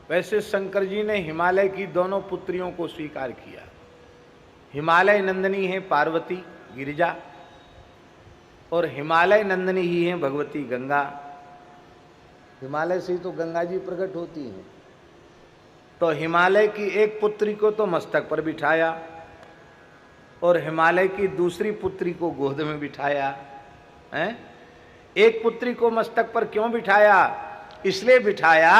वैसे शंकर जी ने हिमालय की दोनों पुत्रियों को स्वीकार किया। हिमालय नंदिनी है पार्वती गिरिजा, और हिमालय नंदिनी ही है भगवती गंगा। हिमालय से ही तो गंगा जी प्रकट होती हैं। तो हिमालय की एक पुत्री को तो मस्तक पर बिठाया और हिमालय की दूसरी पुत्री को गोद में बिठाया है। एक पुत्री को मस्तक पर क्यों बिठाया? इसलिए बिठाया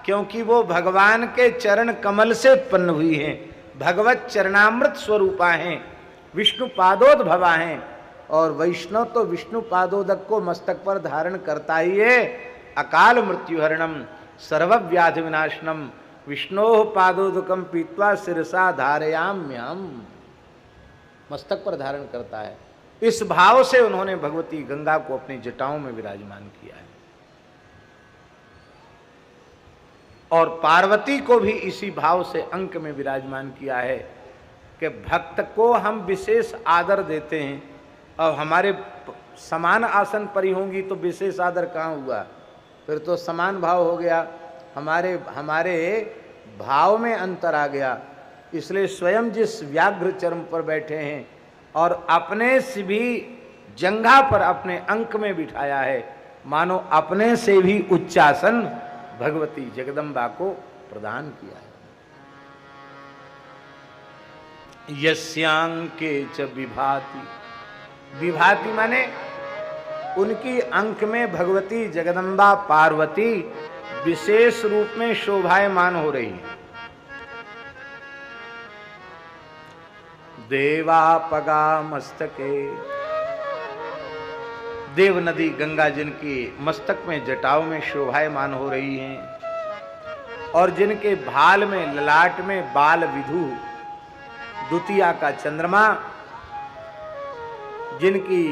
क्योंकि वो भगवान के चरण कमल से उत्पन्न हुई हैं, भगवत चरणामृत स्वरूपा हैं, विष्णु पादोद्भवा हैं। और वैष्णव तो विष्णु पादोदक को मस्तक पर धारण करता ही है। अकाल मृत्युहरणम सर्वव्याधि विनाशनम विष्णो पादोदकम पीत्वा शिरसा धारयाम्यहम्, मस्तक पर धारण करता है। इस भाव से उन्होंने भगवती गंगा को अपनी जटाओं में विराजमान किया है, और पार्वती को भी इसी भाव से अंक में विराजमान किया है कि भक्त को हम विशेष आदर देते हैं। अब हमारे समान आसन पर ही होंगी तो विशेष आदर कहाँ हुआ? फिर तो समान भाव हो गया, हमारे भाव में अंतर आ गया। इसलिए स्वयं जिस व्याघ्र चर्म पर बैठे हैं और अपने से भी जंघा पर अपने अंक में बिठाया है, मानो अपने से भी उच्चासन भगवती जगदम्बा को प्रदान किया है। यस्यांके च विभाति, विभाति माने उनकी अंक में भगवती जगदम्बा पार्वती विशेष रूप में शोभायमान हो रही है। देवापगा मस्तके, देव नदी गंगा जिनकी मस्तक में जटाओं में शोभायमान हो रही हैं, और जिनके भाल में ललाट में बाल विधु द्वितीया का चंद्रमा, जिनकी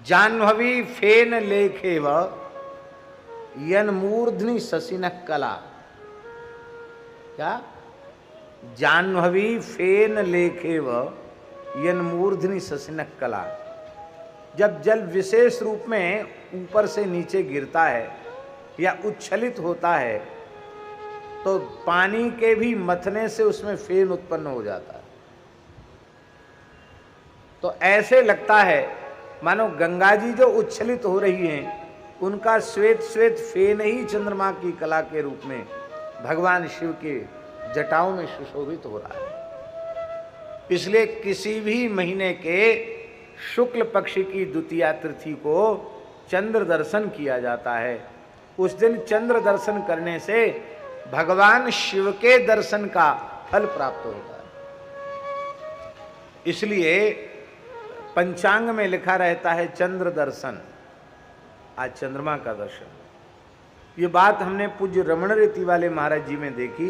जाह्नवी फेन लेखेव यन मूर्धनि शशिनः कला। क्या? जाह्नवी फेन लेखेव यन मूर्धनि शशिनः कला। जब जल विशेष रूप में ऊपर से नीचे गिरता है या उच्छलित होता है तो पानी के भी मथने से उसमें फेन उत्पन्न हो जाता है। तो ऐसे लगता है मानो गंगा जी जो उच्छलित हो रही हैं उनका श्वेत श्वेत फेन ही चंद्रमा की कला के रूप में भगवान शिव के जटाओं में सुशोभित हो रहा है। इसलिए किसी भी महीने के शुक्ल पक्ष की द्वितीया तिथि को चंद्र दर्शन किया जाता है। उस दिन चंद्र दर्शन करने से भगवान शिव के दर्शन का फल प्राप्त होता है। इसलिए पंचांग में लिखा रहता है चंद्र दर्शन, आज चंद्रमा का दर्शन। ये बात हमने पूज्य रमण रीति वाले महाराज जी में देखी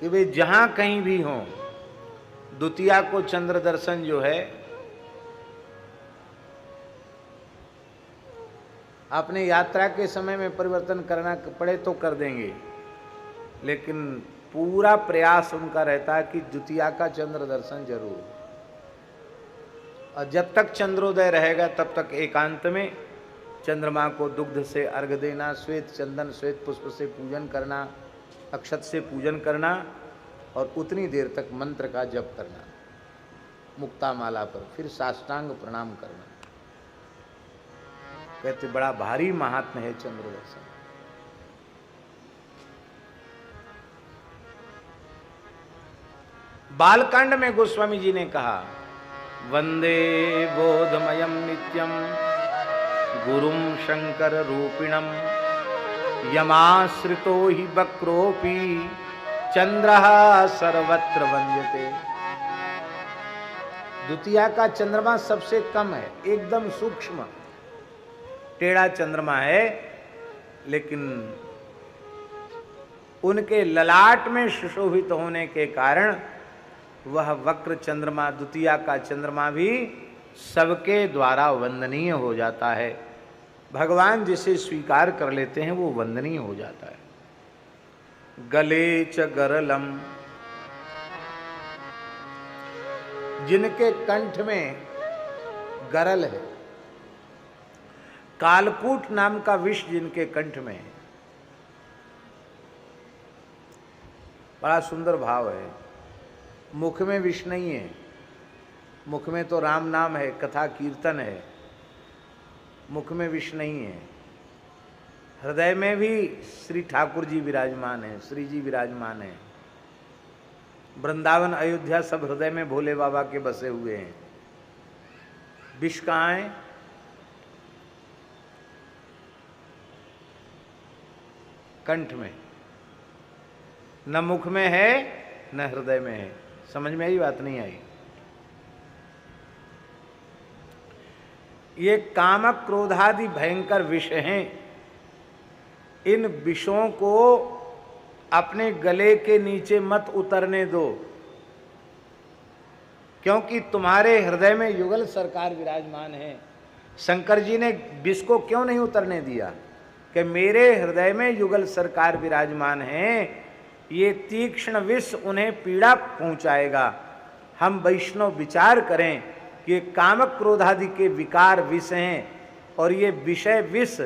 कि वे जहां कहीं भी हों, द्वितीया को चंद्र दर्शन जो है आपने यात्रा के समय में परिवर्तन करना पड़े तो कर देंगे, लेकिन पूरा प्रयास उनका रहता है कि द्वितीया का चंद्र दर्शन जरूर। और जब तक चंद्रोदय रहेगा तब तक एकांत में चंद्रमा को दुग्ध से अर्घ देना, श्वेत चंदन श्वेत पुष्प से पूजन करना, अक्षत से पूजन करना, और उतनी देर तक मंत्र का जप करना मुक्ता माला पर, फिर साष्टांग प्रणाम करना। कहते बड़ा भारी महात्म्य है चंद्र दर्शन। बालकांड में गोस्वामी जी ने कहा वंदे बोधमयम नित्यम गुरुम शंकर रूपिणम यमाश्रितो हि वक्रोपि चंद्रः सर्वत्र वंद्यते। द्वितीया का चंद्रमा सबसे कम है, एकदम सूक्ष्म टेढ़ा चंद्रमा है, लेकिन उनके ललाट में सुशोभित होने के कारण वह वक्र चंद्रमा द्वितीया का चंद्रमा भी सबके द्वारा वंदनीय हो जाता है। भगवान जिसे स्वीकार कर लेते हैं वो वंदनीय हो जाता है। गले च गरलम जिनके कंठ में गरल है, कालकूट नाम का विष जिनके कंठ में है। बड़ा सुंदर भाव है। मुख में विष नहीं है, मुख में तो राम नाम है, कथा कीर्तन है, मुख में विष नहीं है। हृदय में भी श्री ठाकुर जी विराजमान है, श्री जी विराजमान है। वृंदावन अयोध्या सब हृदय में भोले बाबा के बसे हुए हैं। विष कहाँ है? कंठ में, न मुख में है न हृदय में है। समझ में आई बात? नहीं आई? ये कामक क्रोधादि भयंकर विष हैं। इन विषों को अपने गले के नीचे मत उतरने दो, क्योंकि तुम्हारे हृदय में युगल सरकार विराजमान है। शंकर जी ने विष को क्यों नहीं उतरने दिया? कि मेरे हृदय में युगल सरकार विराजमान है, ये तीक्ष्ण विष उन्हें पीड़ा पहुंचाएगा। हम वैष्णव विचार करें कि ये कामक क्रोधादि के विकार विष हैं और ये विषय विष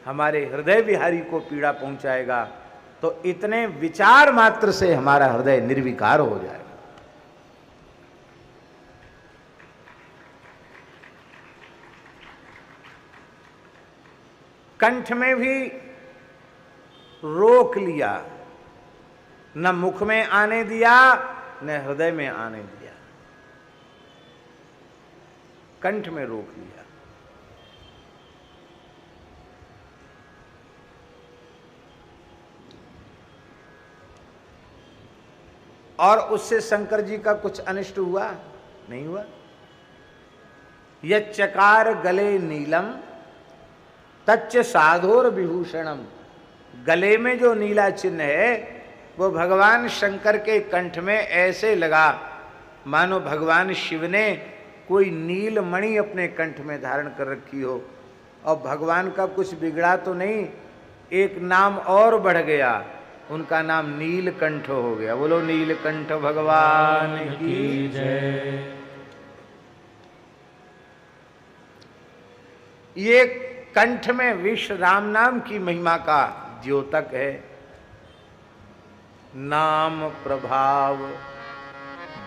हमारे हृदय विहारी को पीड़ा पहुंचाएगा, तो इतने विचार मात्र से हमारा हृदय निर्विकार हो जाएगा। कंठ में भी रोक लिया, न मुख में आने दिया न हृदय में आने दिया, कंठ में रोक लिया। और उससे शंकर जी का कुछ अनिष्ट हुआ? नहीं हुआ। यच्चकार गले नीलम तच्च साधोर विभूषणम। गले में जो नीला चिन्ह है वो भगवान शंकर के कंठ में ऐसे लगा मानो भगवान शिव ने कोई नील मणि अपने कंठ में धारण कर रखी हो। और भगवान का कुछ बिगड़ा तो नहीं, एक नाम और बढ़ गया, उनका नाम नीलकंठ हो गया। बोलो नीलकंठ भगवान की जय। ये कंठ में विष राम नाम की महिमा का द्योतक है। नाम प्रभाव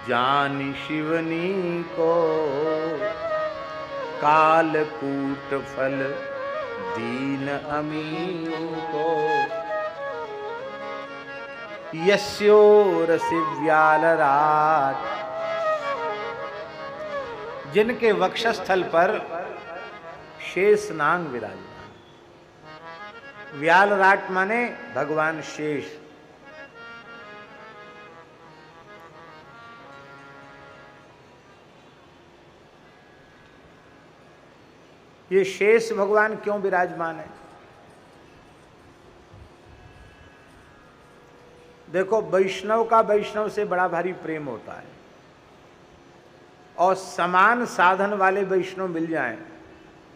जानि शिवनी को, कालकूट फल दीन अमीन को। यस्योर सिव्याल राट, जिनके वक्षस्थल पर शेष नांग विराजमान। व्याल राट माने भगवान शेष। ये शेष भगवान क्यों विराजमान है? देखो, वैष्णव का वैष्णव से बड़ा भारी प्रेम होता है, और समान साधन वाले वैष्णव मिल जाएं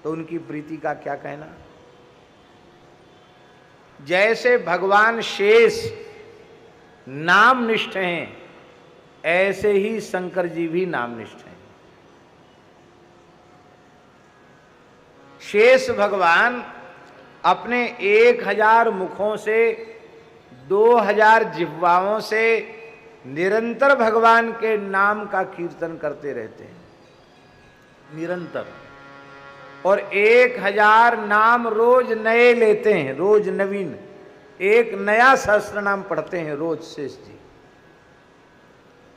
तो उनकी प्रीति का क्या कहना। जैसे भगवान शेष नामनिष्ठ हैं, ऐसे ही शंकर जी भी नामनिष्ठ हैं। शेष भगवान अपने 1000 मुखों से 2000 जिह्वाओं से निरंतर भगवान के नाम का कीर्तन करते रहते हैं, निरंतर। और 1000 नाम रोज नए लेते हैं, रोज नवीन, एक नया सहस्त्र नाम पढ़ते हैं रोज शेष जी।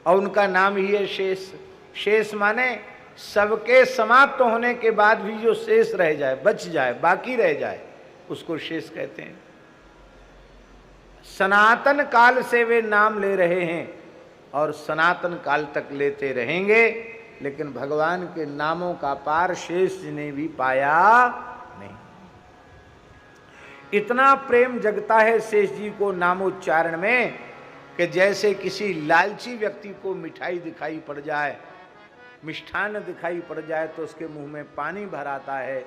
और उनका नाम ही है शेष। शेष माने सबके समाप्त होने के बाद भी जो शेष रह जाए, बच जाए, बाकी रह जाए, उसको शेष कहते हैं। सनातन काल से वे नाम ले रहे हैं और सनातन काल तक लेते रहेंगे, लेकिन भगवान के नामों का पार शेष ने भी पाया नहीं। इतना प्रेम जगता है शेष जी को नामोच्चारण में कि जैसे किसी लालची व्यक्ति को मिठाई दिखाई पड़ जाए, मिष्ठान्न दिखाई पड़ जाए तो उसके मुंह में पानी भर आता है,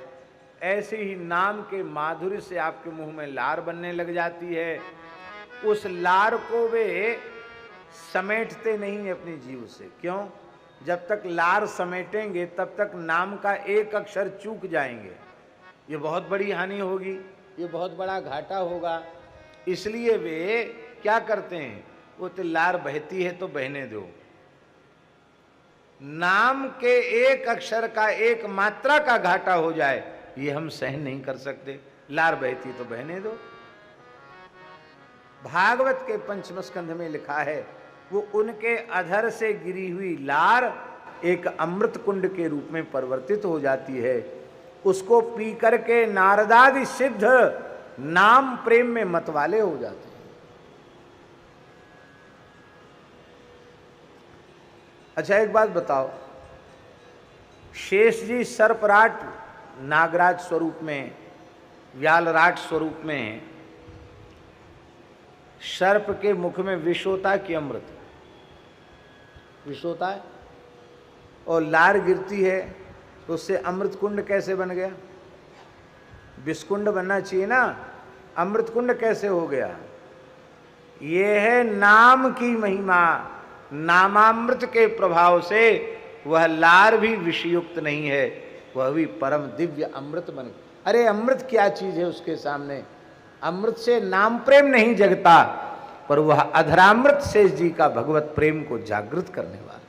ऐसे ही नाम के माधुर्य से आपके मुंह में लार बनने लग जाती है। उस लार को वे समेटते नहीं अपनी जीव से। क्यों? जब तक लार समेटेंगे तब तक नाम का एक अक्षर चूक जाएंगे। ये बहुत बड़ी हानि होगी, ये बहुत बड़ा घाटा होगा। इसलिए वे क्या करते हैं, वो तो लार बहती है तो बहने दो, नाम के एक अक्षर का एक मात्रा का घाटा हो जाए ये हम सहन नहीं कर सकते। लार बहती तो बहने दो। भागवत के पंचम स्कंध में लिखा है, वो उनके अधर से गिरी हुई लार एक अमृत कुंड के रूप में परिवर्तित हो जाती है। उसको पी करके नारदादि सिद्ध नाम प्रेम में मतवाले हो जाते हैं। अच्छा एक बात बताओ, शेष जी सर्पराट नागराज स्वरूप में, व्यालराट स्वरूप में, सर्प के मुख में विष होता कि अमृत? विष होता है। और लार गिरती है तो उससे अमृत कुंड कैसे बन गया? विष कुंड बनना चाहिए ना, अमृत कुंड कैसे हो गया? ये है नाम की महिमा। नामामृत के प्रभाव से वह लार भी विषयुक्त नहीं है, वह भी परम दिव्य अमृत बन गया। अरे अमृत क्या चीज है उसके सामने? अमृत से नाम प्रेम नहीं जगता, पर वह अधरामृत शेष जी का भगवत प्रेम को जागृत करने वाला।